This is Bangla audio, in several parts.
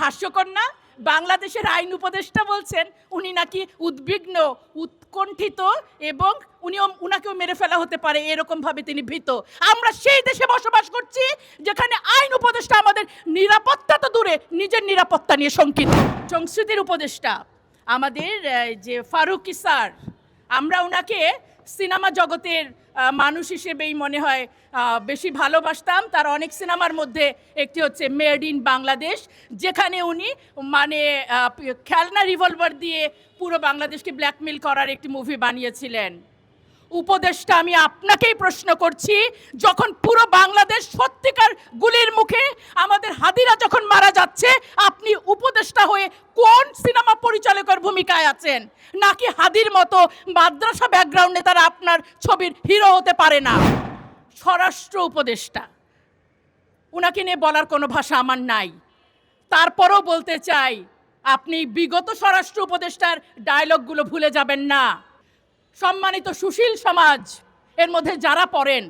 হাস্যকর না? বাংলাদেশের আইন উপদেষ্টা বলছেন উনি নাকি উদ্বিগ্ন, উৎকণ্ঠিত এবং উনাকেও মেরে ফেলা হতে পারে এরকম ভাবে তিনি ভীত। আমরা সেই দেশে বসবাস করছি যেখানে আইন উপদেষ্টা আমাদের নিরাপত্তা তো দূরে নিজের নিরাপত্তা নিয়ে শঙ্কিত। সংস্কৃতির উপদেষ্টা আমাদের যে ফারুকী স্যার, আমরা ওনাকে সিনেমা জগতের মানুষ হিসেবেই মনে হয় বেশি ভালোবাসতাম। তার অনেক সিনেমার মধ্যে একটি হচ্ছে মেড ইন বাংলাদেশ, যেখানে উনি মানে খেলনা রিভলভার দিয়ে পুরো বাংলাদেশকে ব্ল্যাকমেল করার একটি মুভি বানিয়েছিলেন। উপদেষ্টা, আমি আপনাকেই প্রশ্ন করছি, যখন পুরো বাংলাদেশ সত্যিকার গুলির মুখে, আমাদের হাদিরা যখন মারা যাচ্ছে, আপনি উপদেষ্টা হয়ে কোন সিনেমা পরিচালকের ভূমিকায় আছেন? নাকি হাদির মতো মাদ্রাসা ব্যাকগ্রাউন্ডে তারা আপনার ছবির হিরো হতে পারে না? স্বরাষ্ট্র উপদেষ্টা, উনাকে নিয়ে বলার কোনো ভাষা আমার নাই। তারপরও বলতে চাই, আপনি বিগত স্বরাষ্ট্র উপদেষ্টার ডায়লগগুলো ভুলে যাবেন না। সম্মানিত সুশীল সমাজ এর মধ্যে যারা পড়েন,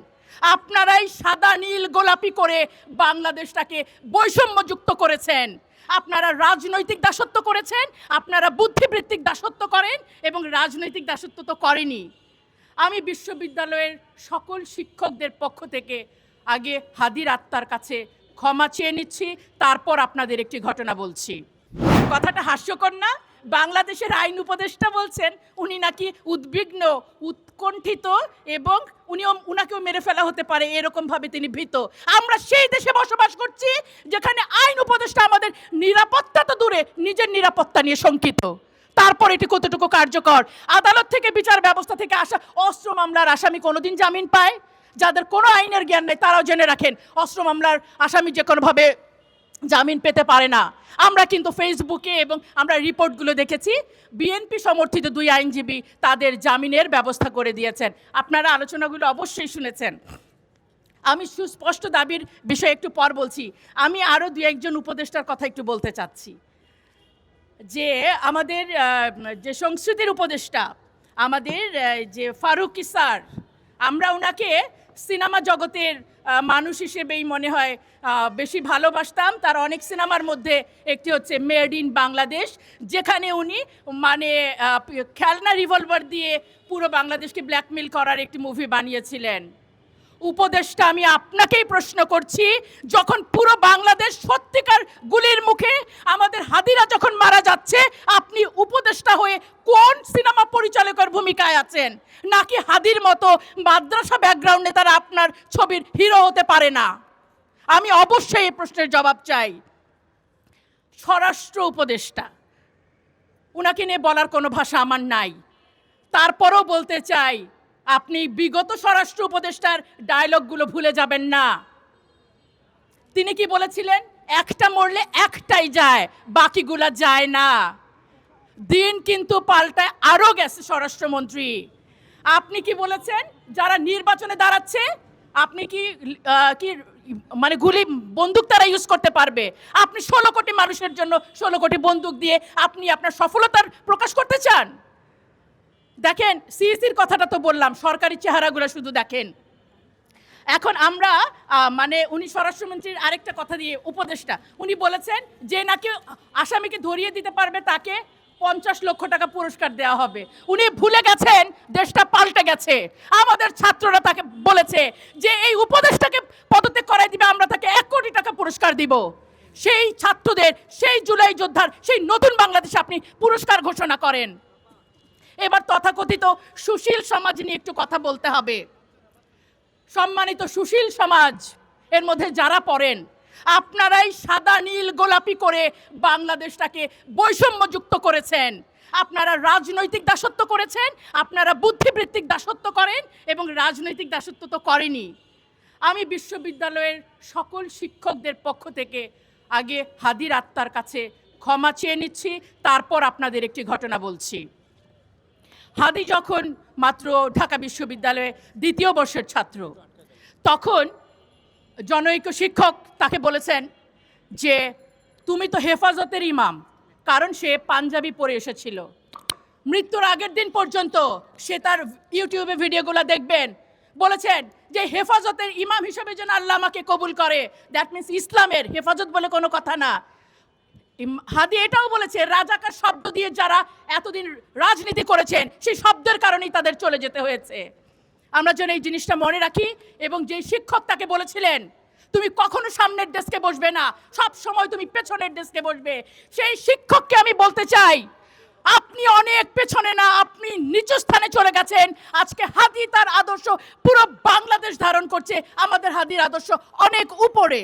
আপনারাই সাদা নীল গোলাপি করে বাংলাদেশটাকে বৈষম্যযুক্ত করেছেন। আপনারা রাজনৈতিক দাসত্ব করেছেন, আপনারা বুদ্ধিবৃত্তিক দাসত্ব করেন, এবং রাজনৈতিক দাসত্ব তো করেনি। আমি বিশ্ববিদ্যালয়ের সকল শিক্ষকদের পক্ষ থেকে আগে হাদির আত্মার কাছে ক্ষমা চেয়ে নিচ্ছি, তারপর আপনাদের একটি ঘটনা বলছি। কথাটা হাস্যকর না? বাংলাদেশের আইন উপদেষ্টা বলছেন উনি নাকি উদ্বিগ্ন, উৎকণ্ঠিত এবং উনাকেও মেরে ফেলা হতে পারে এরকম ভাবে তিনি ভীত। আমরা সেই দেশে বসবাস করছি যেখানে আইন উপদেষ্টা আমাদের নিরাপত্তা তো দূরে নিজের নিরাপত্তা নিয়ে শঙ্কিত। তারপর এটি কতটুকু কার্যকর? আদালত থেকে, বিচার ব্যবস্থা থেকে আসা অস্ত্র মামলার আসামি কোনোদিন জামিন পায়? যাদের কোনো আইনের জ্ঞান নেই তারাও জেনে রাখেন, অস্ত্র মামলার আসামি যে কোনোভাবে জামিন পেতে পারে না। আমরা কিন্তু ফেসবুকে এবং আমরা রিপোর্টগুলো দেখেছি, বিএনপি সমর্থিত 2 আইনজীবী তাদের জামিনের ব্যবস্থা করে দিয়েছেন। আপনারা আলোচনাগুলো অবশ্যই শুনেছেন। আমি সুস্পষ্ট দাবির বিষয়ে একটু পর বলছি। আমি আরও 2-1 উপদেষ্টার কথা একটু বলতে চাচ্ছি। যে আমাদের যে সংস্কৃতির উপদেষ্টা আমাদের যে ফারুকী স্যার, আমরা ওনাকে সিনেমা জগতের মানুষ হিসেবেই মনে হয় বেশি ভালোবাসতাম। তার অনেক সিনেমার মধ্যে একটি হচ্ছে মেড ইন বাংলাদেশ, যেখানে উনি মানে খেলনা রিভলভার দিয়ে পুরো বাংলাদেশকে ব্ল্যাকমেল করার একটি মুভি বানিয়েছিলেন। উপদেষ্টা, আমি আপনাকেই প্রশ্ন করছি, যখন পুরো বাংলাদেশ সত্যিকার গুলির মুখে, আমাদের হাদিরা যখন মারা যাচ্ছে, আপনি উপদেষ্টা হয়ে কোন সিনেমা পরিচালকের ভূমিকায় আছেন? নাকি হাদির মতো মাদ্রাসা ব্যাকগ্রাউন্ডে তারা আপনার ছবির হিরো হতে পারে না? আমি অবশ্যই এই প্রশ্নের জবাব চাই। স্বরাষ্ট্র উপদেষ্টা, উনাকে নিয়ে বলার কোনো ভাষা আমার নাই। তারপরও বলতে চাই, আপনি বিগত স্বরাষ্ট্র উপদেষ্টার ডায়লগগুলো ভুলে যাবেন না। তিনি কি বলেছিলেন? একটা মরলে একটাই যায়, বাকিগুলা যায় না। দিন কিন্তু পাল্টায় আরও গেছে স্বরাষ্ট্রমন্ত্রী। আপনি কি বলেছেন? যারা নির্বাচনে দাঁড়াচ্ছে, আপনি কি মানে বন্দুক তারা ইউজ করতে পারবে? আপনি 16 কোটি মানুষের জন্য 16 কোটি বন্দুক দিয়ে আপনি আপনার সফলতার প্রকাশ করতে চান? দেখেন, সিইসির কথাটা তো বললাম, সরকারি চেহারাগুলো শুধু দেখেন। এখন আমরা মানে উনি স্বরাষ্ট্রমন্ত্রীর আরেকটা কথা দিয়ে উপদেষ্টা, উনি বলেছেন যে নাকি আসামিকে ধরিয়ে দিতে পারবে তাকে 50 লক্ষ টাকা পুরস্কার দেওয়া হবে। উনি ভুলে গেছেন দেশটা পাল্টে গেছে। আমাদের ছাত্ররা তাকে বলেছে যে এই উপদেষ্টাকে পদত্যাগ করাই দিবে, আমরা তাকে 1 কোটি টাকা পুরস্কার দিব। সেই ছাত্রদের, সেই জুলাই যোদ্ধার, সেই নতুন বাংলাদেশে আপনি পুরস্কার ঘোষণা করেন। এবার তথাকথিত সুশীল সমাজ নিয়ে একটু কথা বলতে হবে। সম্মানিত সুশীল সমাজ এর মধ্যে যারা পড়েন, আপনারাই সাদা নীল গোলাপি করে বাংলাদেশটাকে বৈষম্যযুক্ত করেছেন। আপনারা রাজনৈতিক দাসত্ব করেছেন, আপনারা বুদ্ধিবৃত্তিক দাসত্ব করেন, এবং রাজনৈতিক দাসত্ব তো করেনি। আমি বিশ্ববিদ্যালয়ের সকল শিক্ষকদের পক্ষ থেকে আগে হাদির আত্মার কাছে ক্ষমা চেয়ে নিচ্ছি, তারপর আপনাদের একটি ঘটনা বলছি। হাদি যখন মাত্র ঢাকা বিশ্ববিদ্যালয়ে 2য় বর্ষের ছাত্র, তখন জনৈক শিক্ষক তাকে বলেছেন যে তুমি তো হেফাজতের ইমাম, কারণ সে পাঞ্জাবি পরে এসেছিল। মৃত্যুর আগের দিন পর্যন্ত সে তার ইউটিউবে ভিডিওগুলো দেখবেন, বলেছেন যে হেফাজতের ইমাম হিসেবে যেন আল্লাহ আমাকে কবুল করে। দ্যাট মিনস ইসলামের হেফাজত বলে কোনো কথা না, হাদি এটাও বলেছে, রাজাকার শব্দ দিয়ে যারা এতদিন রাজনীতি করেছেন সেই শব্দের কারণেই তাদের চলে যেতে হয়েছে। আমরা যেন এই জিনিসটা মনে রাখি। এবং যে শিক্ষক তাকে বলেছিলেন তুমি কখনো সামনের ডেস্কে বসবে না, সব সময় তুমি পেছনের ডেস্কে বসবে, সেই শিক্ষককে আমি বলতে চাই আপনি অনেক পেছনে না, আপনি নিচু স্থানে চলে গেছেন। আজকে হাদি তার আদর্শ পুরো বাংলাদেশ ধারণ করছে, আমাদের হাদির আদর্শ অনেক উপরে।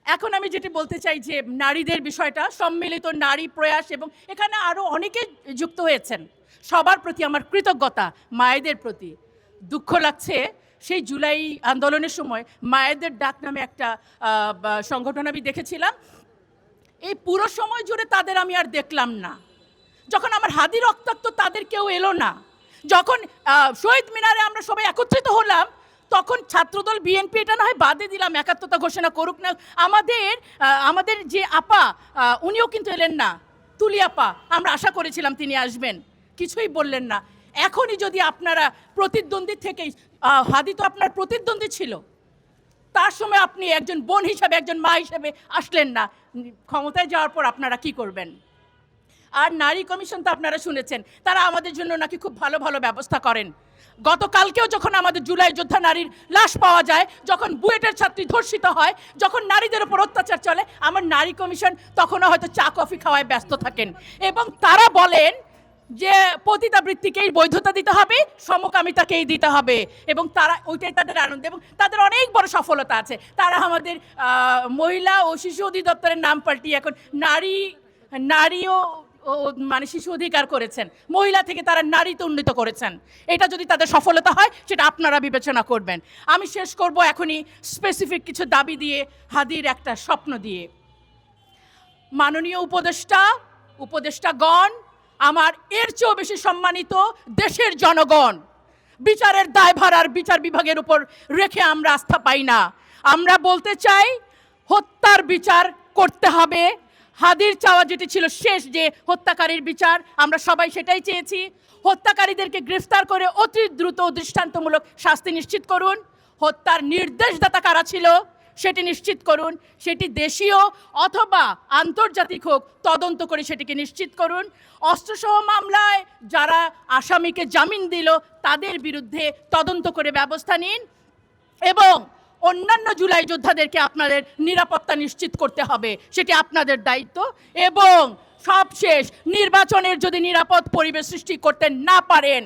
এখন আমি যেটি বলতে চাই যে নারীদের বিষয়টা, সম্মিলিত নারী প্রয়াস, এবং এখানে আরও অনেকে যুক্ত হয়েছেন, সবার প্রতি আমার কৃতজ্ঞতা। মায়েদের প্রতি দুঃখ লাগছে, সেই জুলাই আন্দোলনের সময় মায়েদের ডাক নামে একটা সংগঠন আমি দেখেছিলাম, এই পুরো সময় জুড়ে তাদের আমি আর দেখলাম না। যখন আমার হাদি রক্তাক্ত তাদের কেউ এলো না। যখন শহীদ মিনারে আমরা সবাই একত্রিত হলাম, তখন ছাত্রদল বিএনপি এটা না হয় বাদে দিলাম, একাত্মতা ঘোষণা করুক না, আমাদের যে আপা উনিও কিন্তু এলেন না, তুলি আপা, আমরা আশা করেছিলাম তিনি আসবেন, কিছুই বললেন না। এখনই যদি আপনারা প্রতিদ্বন্দ্বী থেকেই, হাদি তো আপনার প্রতিদ্বন্দ্বী ছিল, তার সময় আপনি একজন বোন হিসাবে, একজন মা হিসাবে আসলেন না, ক্ষমতায় যাওয়ার পর আপনারা কি করবেন? আর নারী কমিশন তো আপনারা শুনেছেন, তারা আমাদের জন্য নাকি খুব ভালো ভালো ব্যবস্থা করেন। গতকালকেও যখন আমাদের জুলাই যোদ্ধা নারীর লাশ পাওয়া যায়, যখন বুয়েটের ছাত্রী ধর্ষিত হয়, যখন নারীদের উপর অত্যাচার চলে, আমার নারী কমিশন তখনও হয়তো চা কফি খাওয়ায় ব্যস্ত থাকেন, এবং তারা বলেন যে পতিতাবৃত্তিকেই বৈধতা দিতে হবে, সমকামিতাকেই দিতে হবে, এবং তারা ওইটাই তাদের আনন্দ, এবং তাদের অনেক বড় সফলতা আছে। তারা আমাদের মহিলা ও শিশু অধিদপ্তরের নাম পাল্টিয়ে এখন নারীও মানে শিশু অধিকার করেছেন, মহিলা থেকে তারা নারীতে উন্নীত করেছেন। এটা যদি তাদের সফলতা হয় সেটা আপনারা বিবেচনা করবেন। আমি শেষ করব এখনই স্পেসিফিক কিছু দাবি দিয়ে, হাদির একটা স্বপ্ন দিয়ে। মাননীয় উপদেষ্টাগণ, আমার এর চেয়েও বেশি সম্মানিত দেশের জনগণ, বিচারের দায়ভার আর বিচার বিভাগের উপর রেখে আমরা আস্থা পাই না। আমরা বলতে চাই হত্যার বিচার করতে হবে। হাদির চাওয়া যেটি ছিল শেষ, যে হত্যাকারীর বিচার, আমরা সবাই সেটাই চেয়েছি। হত্যাকারীদেরকে গ্রেফতার করে অতি দ্রুত দৃষ্টান্তমূলক শাস্তি নিশ্চিত করুন। হত্যার নির্দেশদাতা কারা ছিল সেটি নিশ্চিত করুন, সেটি দেশীয় অথবা আন্তর্জাতিক হোক, তদন্ত করে সেটিকে নিশ্চিত করুন। অস্ত্রসহ মামলায় যারা আসামিকে জামিন দিল তাদের বিরুদ্ধে তদন্ত করে ব্যবস্থা নিন, এবং অন্যান্য জুলাই যোদ্ধাদেরকে আপনাদের নিরাপত্তা নিশ্চিত করতে হবে, সেটি আপনাদের দায়িত্ব। এবং সবশেষ, নির্বাচনের যদি নিরাপদ পরিবেশ সৃষ্টি করতে না পারেন,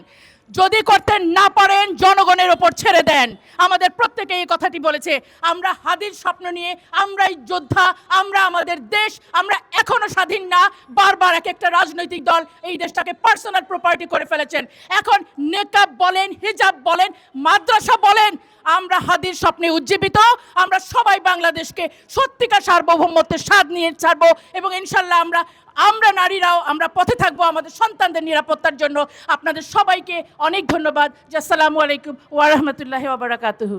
জনগণের ওপর ছেড়ে দেন। আমাদের প্রত্যেকে এই কথাটি বলেছে। আমরা হাদির স্বপ্ন নিয়ে, আমরাই যোদ্ধা, আমরা আমাদের দেশ, আমরা এখনো স্বাধীন না। বারবার এক একটা রাজনৈতিক দল এই দেশটাকে পার্সোনাল প্রপার্টি করে ফেলেছেন। এখন নেকাব বলেন, হিজাব বলেন, মাদ্রাসা বলেন, আমরা হাদির স্বপ্নে উজ্জীবিত। আমরা সবাই বাংলাদেশকে সত্যিকার সার্বভৌমত্বের স্বাদ নিয়ে ছাড়বো, এবং ইনশাল্লাহ আমরা নারীরাও আমরা পথে থাকবো আমাদের সন্তানদের নিরাপত্তার জন্য। আপনাদের সবাইকে অনেক ধন্যবাদ। আসসালামু আলাইকুম ওয়া রাহমাতুল্লাহি ওয়া বারাকাতুহু।